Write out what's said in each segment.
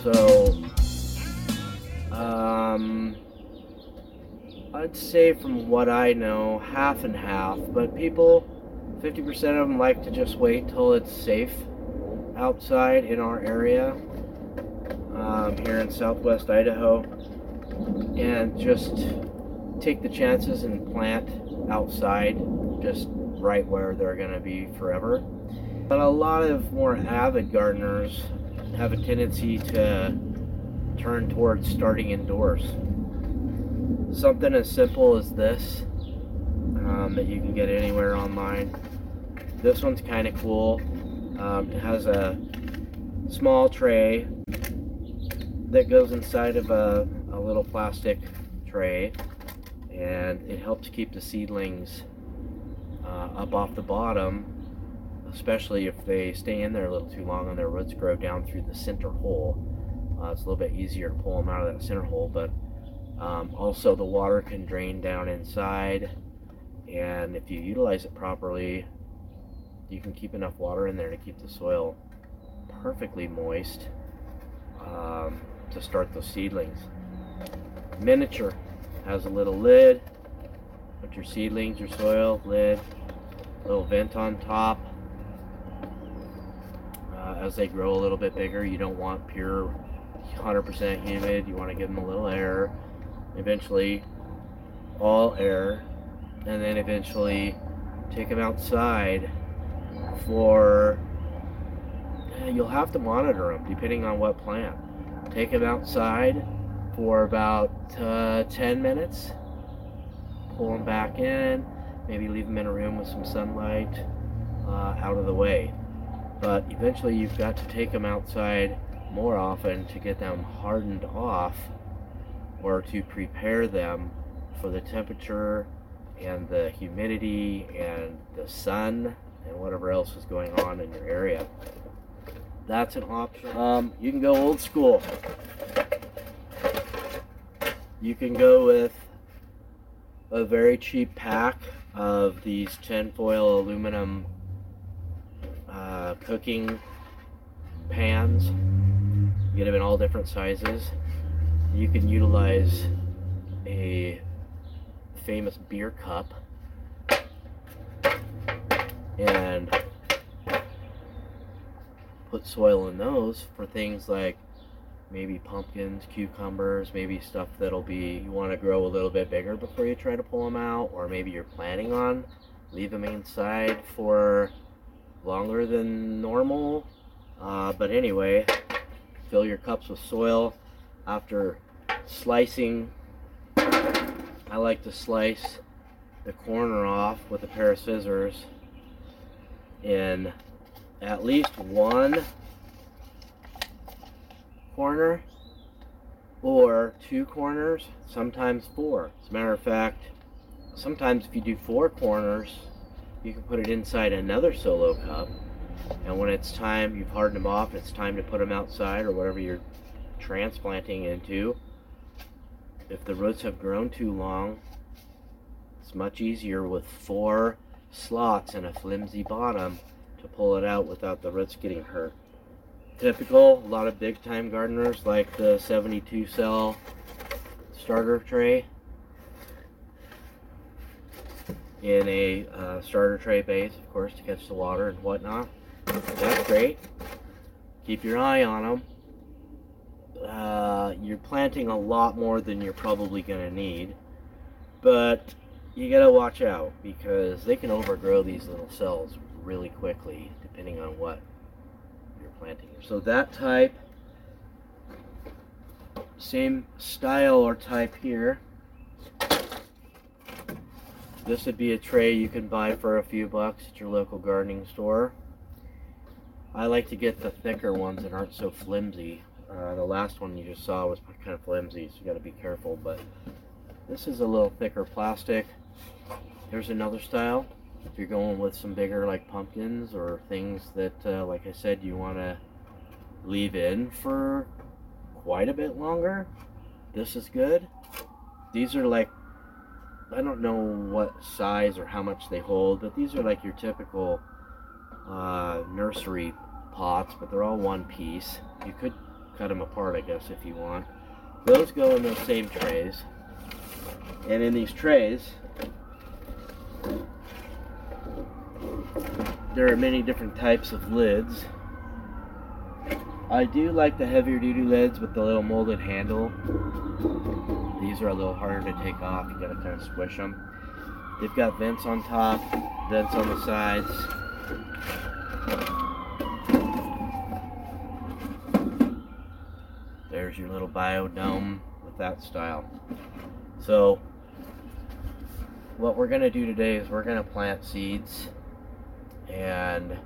So, I'd say from what I know, half and half, but people, 50% of them like to just wait till it's safe outside in our area, here in southwest Idaho, and just take the chances and plant outside, just right where they're going to be forever. But a lot of more avid gardeners have a tendency to turn towards starting indoors. Something as simple as this, that you can get anywhere online. This one's kind of cool. It has a small tray that goes inside of a little plastic tray, and it helps keep the seedlings up off the bottom, especially if they stay in there a little too long and their roots grow down through the center hole. It's a little bit easier to pull them out of that center hole, but also the water can drain down inside, and if you utilize it properly, you can keep enough water in there to keep the soil perfectly moist to start those seedlings. Miniature has a little lid, put your seedlings, your soil, lid, little vent on top. As they grow a little bit bigger, you don't want pure 100% humid, you want to give them a little air, eventually all air, and then eventually take them outside for, you'll have to monitor them depending on what plant. Take them outside for about 10 minutes, pull them back in, maybe leave them in a room with some sunlight out of the way. But eventually you've got to take them outside more often to get them hardened off, or to prepare them for the temperature and the humidity and the sun and whatever else is going on in your area. That's an option. You can go old school. You can go with a very cheap pack of these tinfoil aluminum cooking pans. You get them in all different sizes. You can utilize a famous beer cup and put soil in those for things like maybe pumpkins, cucumbers, maybe stuff that'll be, you want to grow a little bit bigger before you try to pull them out, or maybe you're planning on leave them inside for longer than normal. But anyway, fill your cups with soil. After slicing, I like to slice the corner off with a pair of scissors in at least one corner or two corners, sometimes four. As a matter of fact, sometimes if you do four corners, you can put it inside another solo cup, and when it's time, you've hardened them off, it's time to put them outside or whatever you're transplanting into. If the roots have grown too long, it's much easier with four slots and a flimsy bottom to pull it out without the roots getting hurt. Typical, a lot of big time gardeners like the 72 cell starter tray in a starter tray base, of course, to catch the water and whatnot. That's great. Keep your eye on them. You're planting a lot more than you're probably going to need, but you got to watch out because they can overgrow these little cells really quickly depending on what you're planting. So that type, same style or type here. This would be a tray you can buy for a few bucks at your local gardening store. I like to get the thicker ones that aren't so flimsy. The last one you just saw was kind of flimsy, so you got to be careful, but this is a little thicker plastic. Here's another style. If you're going with some bigger like pumpkins or things that, like I said, you want to leave in for quite a bit longer, this is good. These are like, I don't know what size or how much they hold, but these are like your typical nursery pots, but they're all one piece. You could cut them apart, I guess, if you want. Those go in those same trays. And in these trays, there are many different types of lids. I do like the heavier duty lids with the little molded handle. These are a little harder to take off. You gotta kind of squish them. They've got vents on top, vents on the sides. There's your little biodome with that style. So what we're gonna do today is we're gonna plant seeds, and I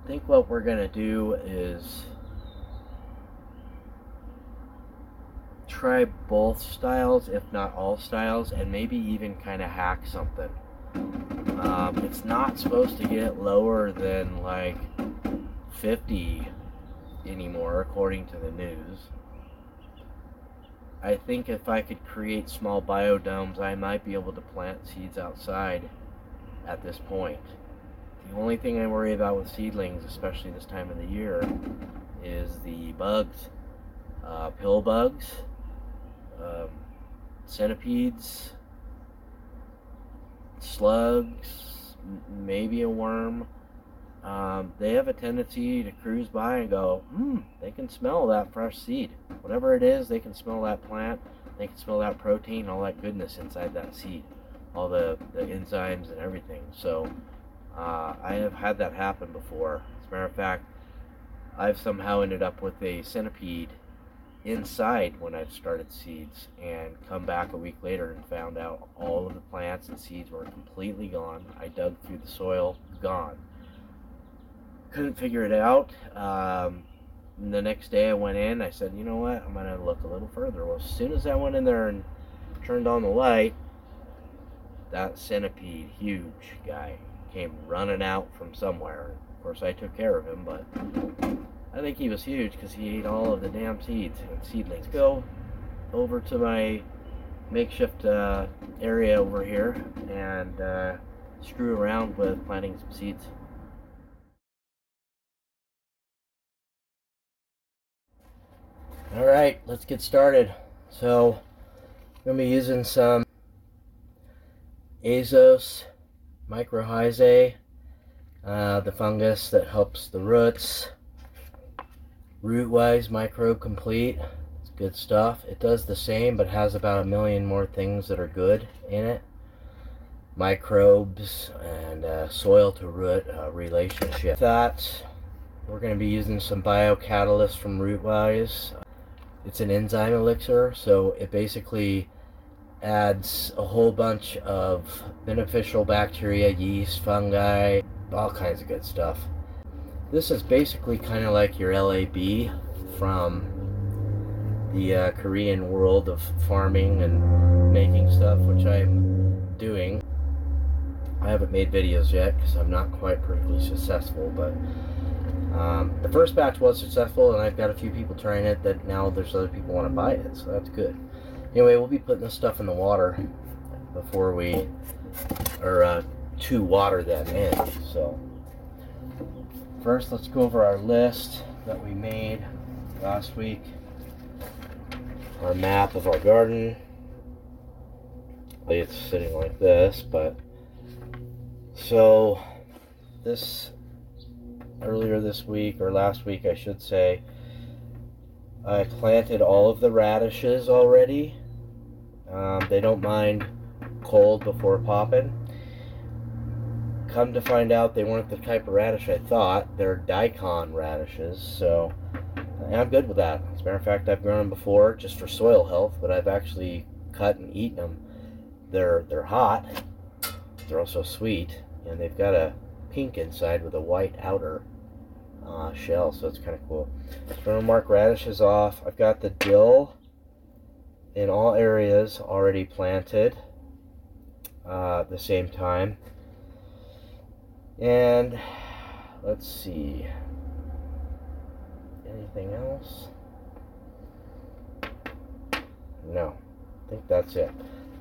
think what we're gonna do is try both styles, if not all styles, and maybe even kind of hack something. It's not supposed to get lower than like 50 anymore, according to the news. I think if I could create small biodomes, I might be able to plant seeds outside at this point. The only thing I worry about with seedlings, especially this time of the year, is the bugs. Pill bugs, centipedes, slugs, maybe a worm. They have a tendency to cruise by and go, they can smell that fresh seed. Whatever it is, they can smell that plant, they can smell that protein, all that goodness inside that seed, all the enzymes and everything. So I have had that happen before. As a matter of fact, I've somehow ended up with a centipede inside when I've started seeds, and come back a week later and found out all of the plants and seeds were completely gone. I dug through the soil, gone. Couldn't figure it out. The next day I went in, I said, you know what, I'm gonna look a little further. Well, as soon as I went in there and turned on the light, that centipede, huge guy, came running out from somewhere. Of course, I took care of him, but I think he was huge because he ate all of the damn seeds and seedlings. Go over to my makeshift area over here and screw around with planting some seeds. Alright, let's get started. So, I'm going to be using some Azos Mycorrhizae, the fungus that helps the roots. Root-wise Microbe Complete, it's good stuff. It does the same, but has about 1 million more things that are good in it. Microbes and soil to root relationship. That, we're going to be using some biocatalyst from Rootwise. It's an enzyme elixir, so it basically adds a whole bunch of beneficial bacteria, yeast, fungi, all kinds of good stuff. This is basically kind of like your LAB from the Korean world of farming and making stuff, which I'm doing. I haven't made videos yet because I'm not quite perfectly successful, but the first batch was successful, and I've got a few people trying it that now there's other people want to buy it, so that's good. Anyway, we'll be putting this stuff in the water before we, or to water them in. So first, let's go over our list that we made last week. Our map of our garden. It's sitting like this, but so this earlier this week, or last week I should say, I planted all of the radishes already. They don't mind cold before popping. Come to find out, they weren't the type of radish I thought. They're daikon radishes, so I'm good with that. As a matter of fact, I've grown them before just for soil health, but I've actually cut and eaten them. They're hot. They're also sweet, and they've got a pink inside with a white outer shell, so it's kind of cool. So I'm going to mark radishes off. I've got the dill in all areas already planted at the same time. And let's see, anything else? No, I think that's it.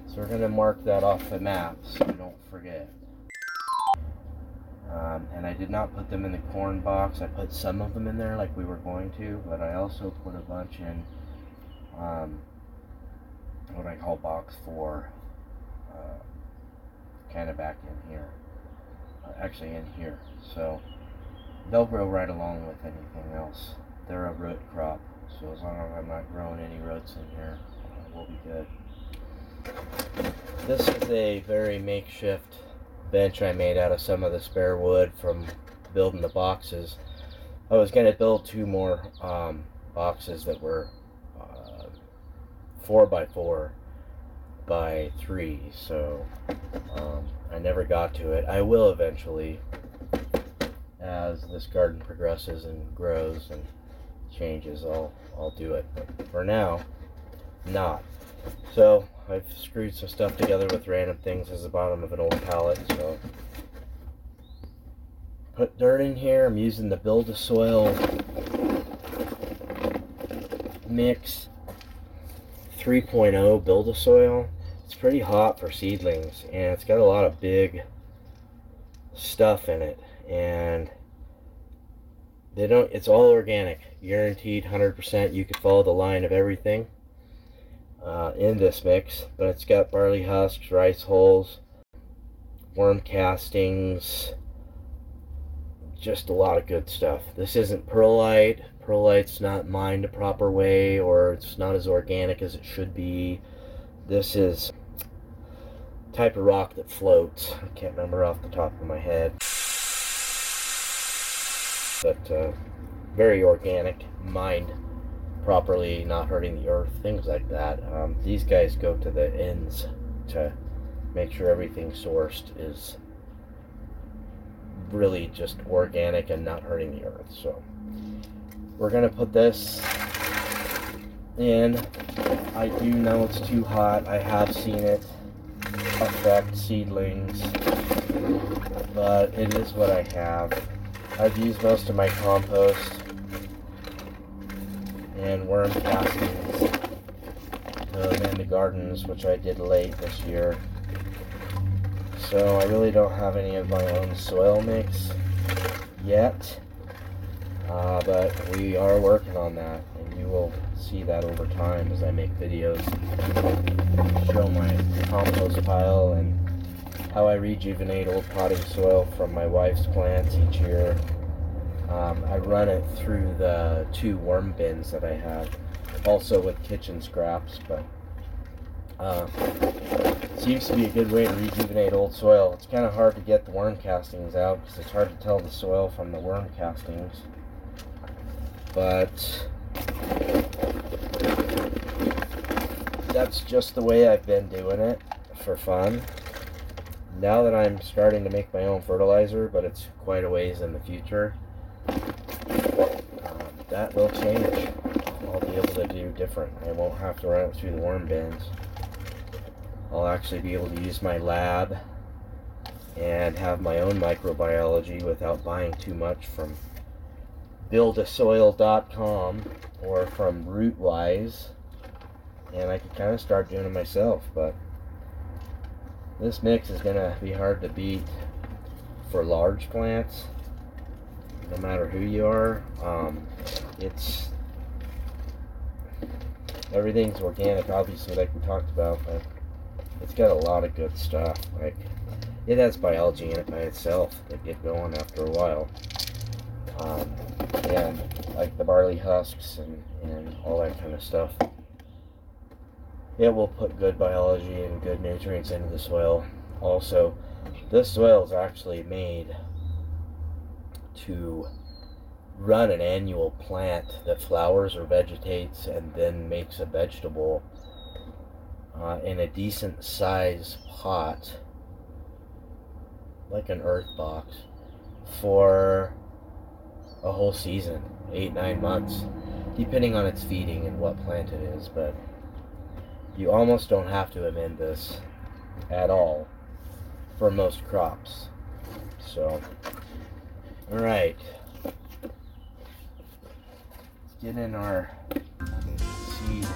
So we're going to mark that off the map so we don't forget. And I did not put them in the corn box. I put some of them in there like we were going to, but I also put a bunch in what I call box 4, kind of back in here, actually in here. So they'll grow right along with anything else. They're a root crop, so as long as I'm not growing any roots in here, we'll be good. This is a very makeshift bench I made out of some of the spare wood from building the boxes. I was going to build 2 more boxes that were 4x4 by 3, so I never got to it. I will eventually, as this garden progresses and grows and changes. I'll do it, but for now, not. So I've screwed some stuff together with random things as the bottom of an old pallet. So put dirt in here. I'm using the Build a Soil mix 3.0 Build a Soil. It's pretty hot for seedlings, and it's got a lot of big stuff in it, and it's all organic, guaranteed 100%. You could follow the line of everything in this mix, but it's got barley husks, rice hulls, worm castings, just a lot of good stuff. This isn't perlite. Perlite's not mined the proper way, or it's not as organic as it should be. This is a type of rock that floats. I can't remember off the top of my head, but very organic, mined properly, not hurting the earth, things like that. These guys go to the ends to make sure everything sourced is really just organic and not hurting the earth. So we're gonna put this in. I do know it's too hot. I have seen it affect seedlings, but it is what I have. I've used most of my compost and worm castings to amend the gardens, which I did late this year. So I really don't have any of my own soil mix yet, but we are working on that, and you will see that over time as I make videos, show my compost pile and how I rejuvenate old potting soil from my wife's plants each year. I run it through the 2 worm bins that I have, also with kitchen scraps, but seems to be a good way to rejuvenate old soil. It's kind of hard to get the worm castings out because it's hard to tell the soil from the worm castings, but that's just the way I've been doing it for fun. Now that I'm starting to make my own fertilizer, but it's quite a ways in the future, that will change. I'll be able to do different. I won't have to run it through the worm bins. I'll actually be able to use my lab and have my own microbiology without buying too much from buildasoil.com or from Rootwise, and I can kind of start doing it myself. But this mix is going to be hard to beat for large plants, no matter who you are. Everything's organic, obviously, like we talked about, but it's got a lot of good stuff. Like, it has biology in it by itself that get going after a while. And like the barley husks and all that kind of stuff, it will put good biology and good nutrients into the soil. Also, this soil is actually made to run an annual plant that flowers or vegetates and then makes a vegetable in a decent size pot, like an earth box, for a whole season, 8-9 months, depending on its feeding and what plant it is. But you almost don't have to amend this at all for most crops. So, all right, let's get in our seed.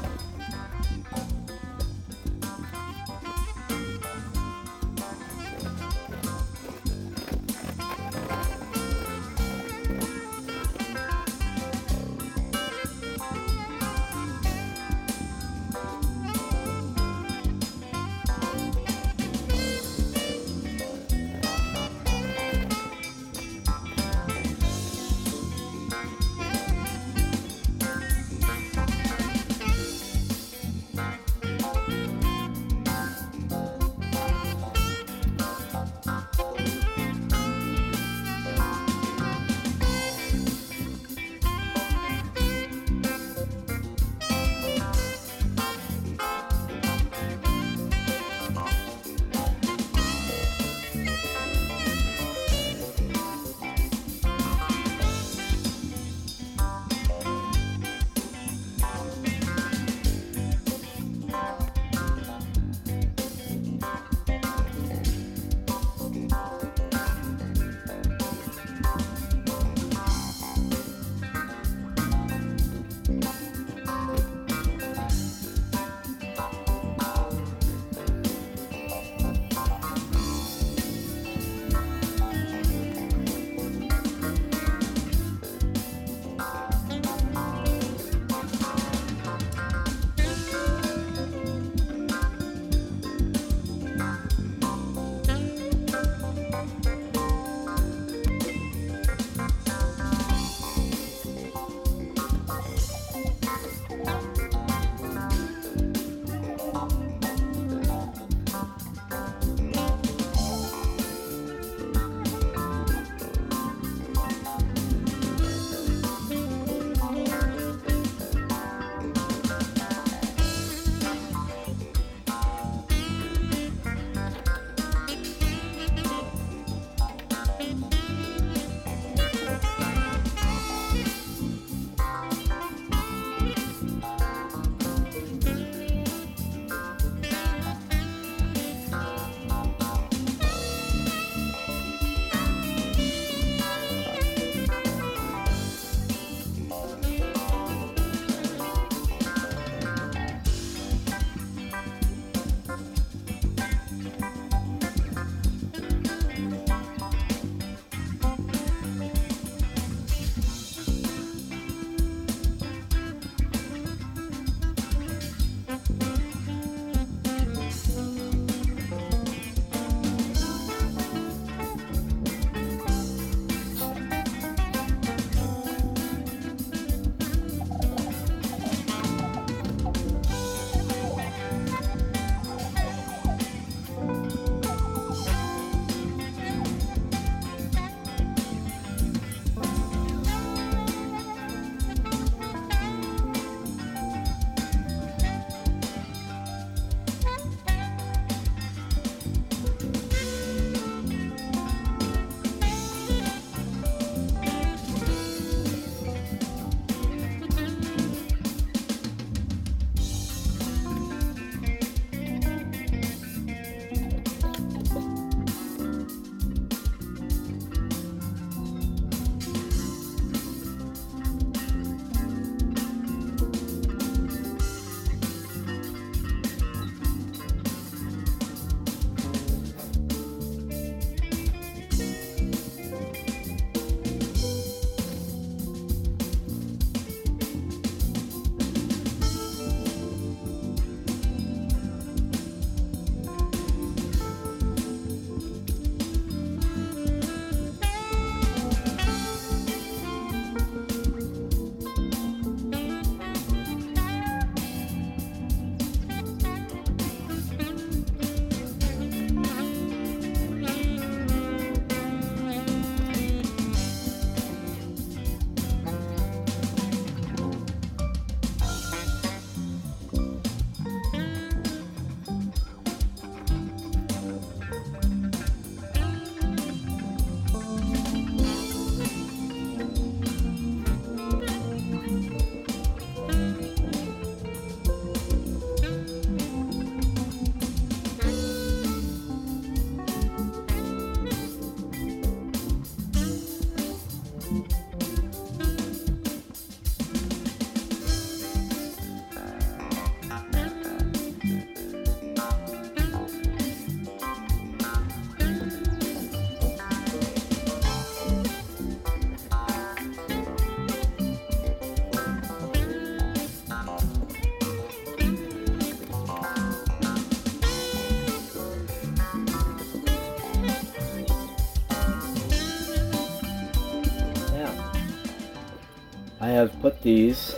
I have put these,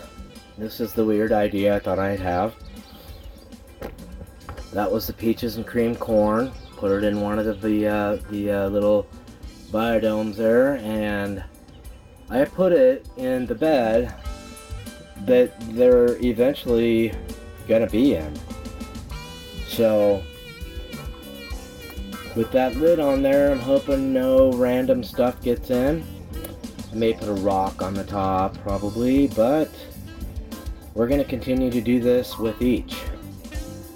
this is the weird idea I thought I'd have. That was the peaches and cream corn. Put it in one of the little biodomes there, and I put it in the bed that they're eventually gonna be in. So with that lid on there, I'm hoping no random stuff gets in. I may put a rock on the top probably, but we're gonna continue to do this with each.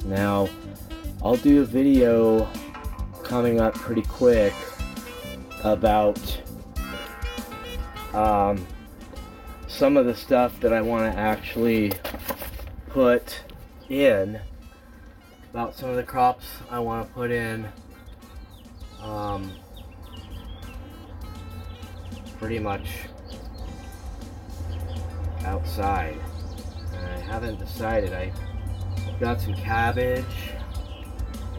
Now I'll do a video coming up pretty quick about some of the stuff that I want to actually put in, about some of the crops I want to put in pretty much outside. I haven't decided. I've got some cabbage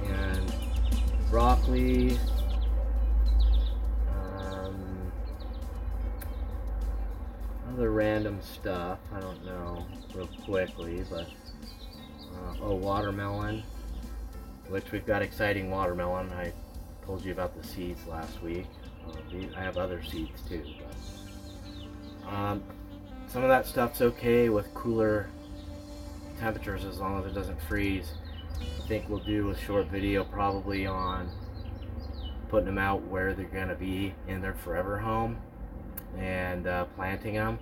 and broccoli, other random stuff, I don't know real quickly, but oh, watermelon, which we've got exciting watermelon. I told you about the seeds last week. I have other seeds too, but some of that stuff's okay with cooler temperatures as long as it doesn't freeze. I think we'll do a short video probably on putting them out where they're going to be in their forever home and planting them,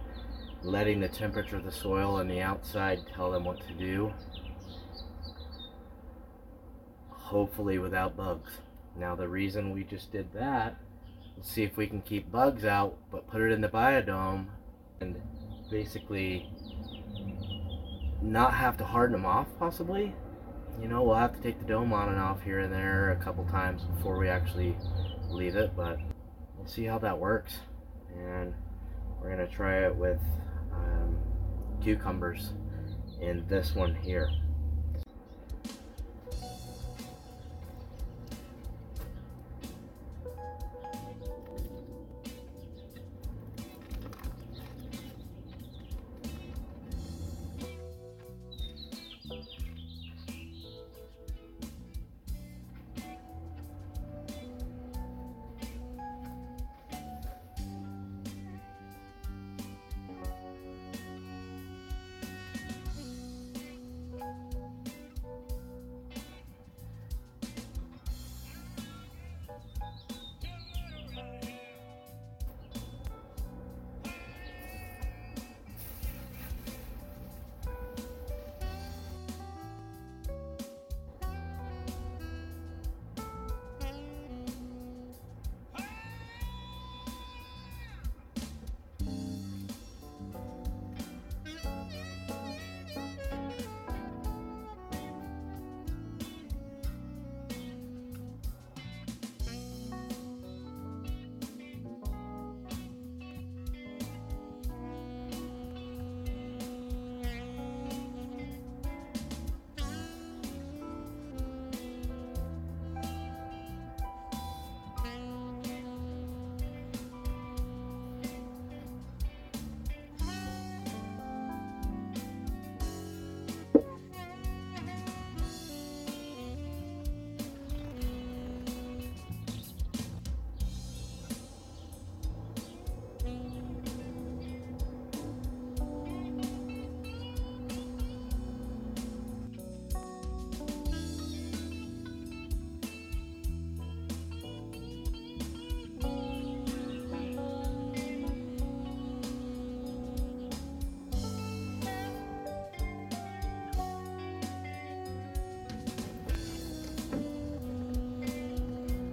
letting the temperature of the soil and the outside tell them what to do, hopefully without bugs. Now the reason we just did that, let's see if we can keep bugs out but put it in the biodome and basically not have to harden them off possibly. You know, we'll have to take the dome on and off here and there a couple times before we actually leave it, but we'll see how that works. And we're going to try it with cucumbers in this one here.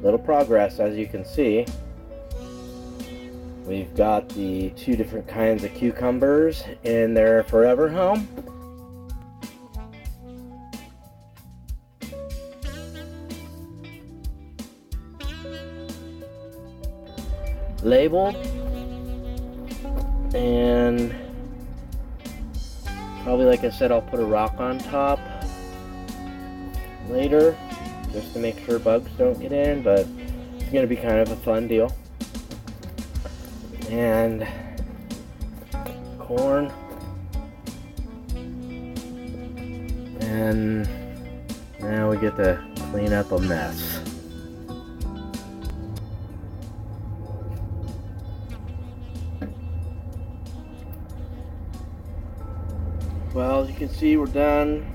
Little progress, as you can see. We've got the two different kinds of cucumbers in their forever home. Labeled, and probably, like I said, I'll put a rock on top later just to make sure bugs don't get in, but it's going to be kind of a fun deal. And corn. And now we get to clean up a mess. Well, as you can see, we're done.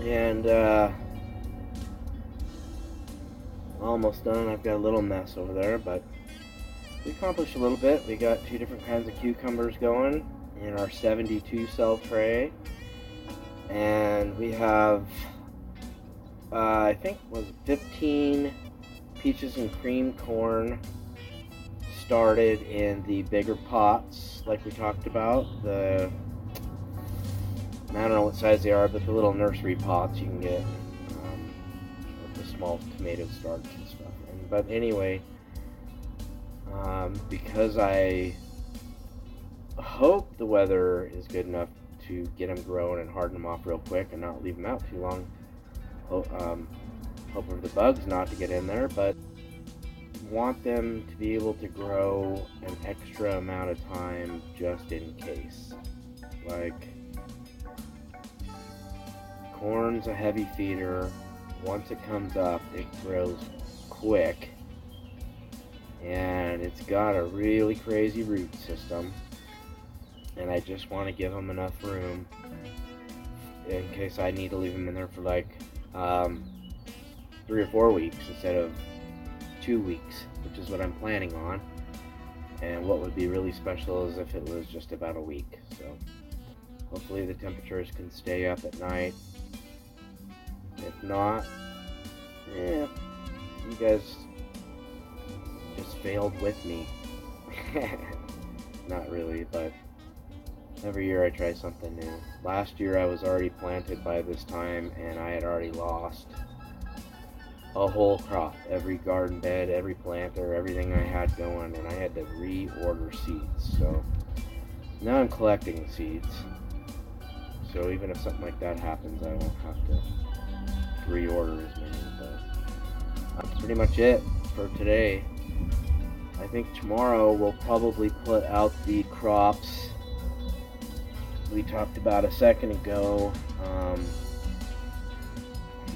And almost done. I've got a little mess over there, but we accomplished a little bit. We got 2 different kinds of cucumbers going in our 72 cell tray. And we have, I think, was 15 peaches and cream corn started in the bigger pots, like we talked about. I don't know what size they are, but the little nursery pots you can get with the small tomato starts and stuff. But anyway, because I hope the weather is good enough to get them growing and harden them off real quick and not leave them out too long. Hope for the bugs not to get in there, but want them to be able to grow an extra amount of time just in case. Like, corn's a heavy feeder. Once it comes up, it grows quick, and it's got a really crazy root system. And I just want to give them enough room in case I need to leave them in there for like 3 or 4 weeks instead of 2 weeks, which is what I'm planning on. And what would be really special is if it was just about a week. So hopefully the temperatures can stay up at night. If not, yeah, you guys just failed with me. Not really, but every year I try something new. Last year I was already planted by this time, and I had already lost a whole crop. Every garden bed, every planter, everything I had going, and I had to reorder seeds. So now I'm collecting seeds. So even if something like that happens, I won't have to reorder as many. But that's pretty much it for today. I think tomorrow we'll probably put out the crops we talked about a second ago,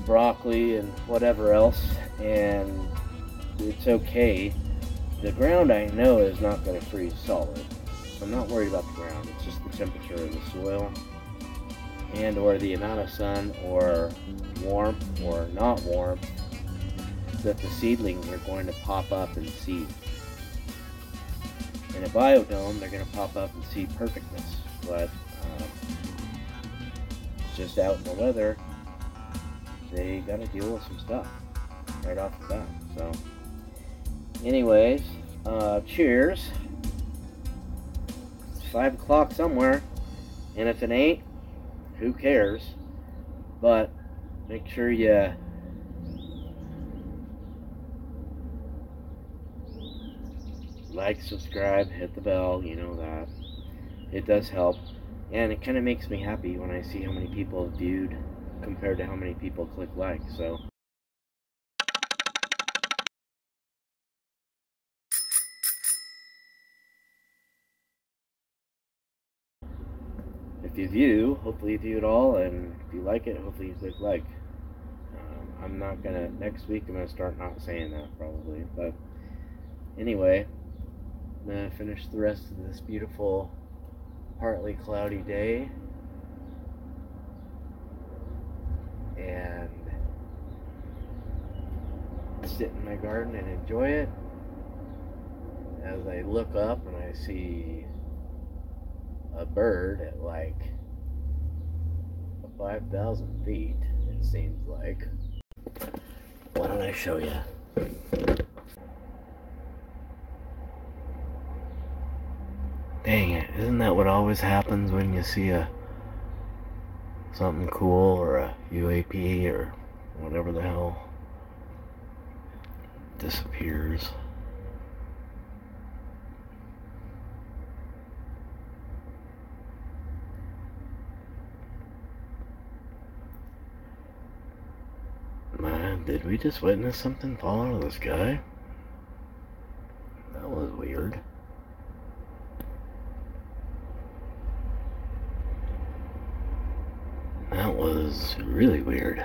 broccoli and whatever else, and it's okay. The ground, I know, is not going to freeze solid. I'm not worried about the ground. It's just the temperature of the soil and or the amount of sun or warmth or not warmth that the seedlings are going to pop up and seed. In a biodome, they're going to pop up and see perfectness, but just out in the weather, they got to deal with some stuff right off the bat. So anyways, cheers. It's 5 o'clock somewhere, and if it ain't, who cares? But make sure you like, subscribe, hit the bell, you know that. It does help. And it kind of makes me happy when I see how many people have viewed compared to how many people click like. So if you view, hopefully you view it all, and if you like it, hopefully you click like. I'm not gonna, next week I'm gonna start not saying that probably, but anyway, I'm gonna finish the rest of this beautiful partly cloudy day and sit in my garden and enjoy it as I look up and I see a bird at like 5,000 feet, it seems like. Why don't I show you? Dang it, isn't that what always happens when you see something cool or a UAP or whatever the hell disappears? Man, did we just witness something fall out of the sky? That was weird. is really weird.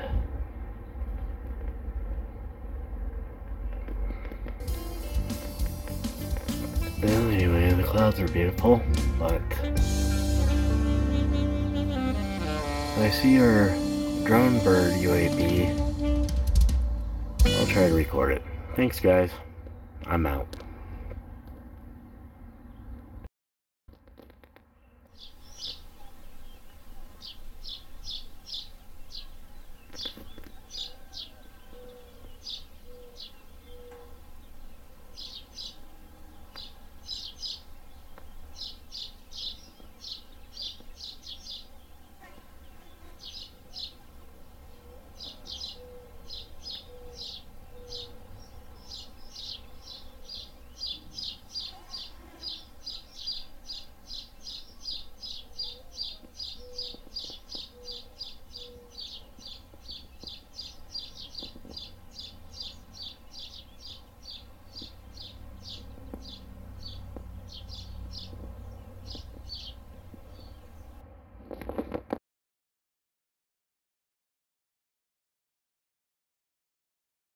Well, anyway, the clouds are beautiful, but I see your drone bird UAV. I'll try to record it. Thanks, guys. I'm out.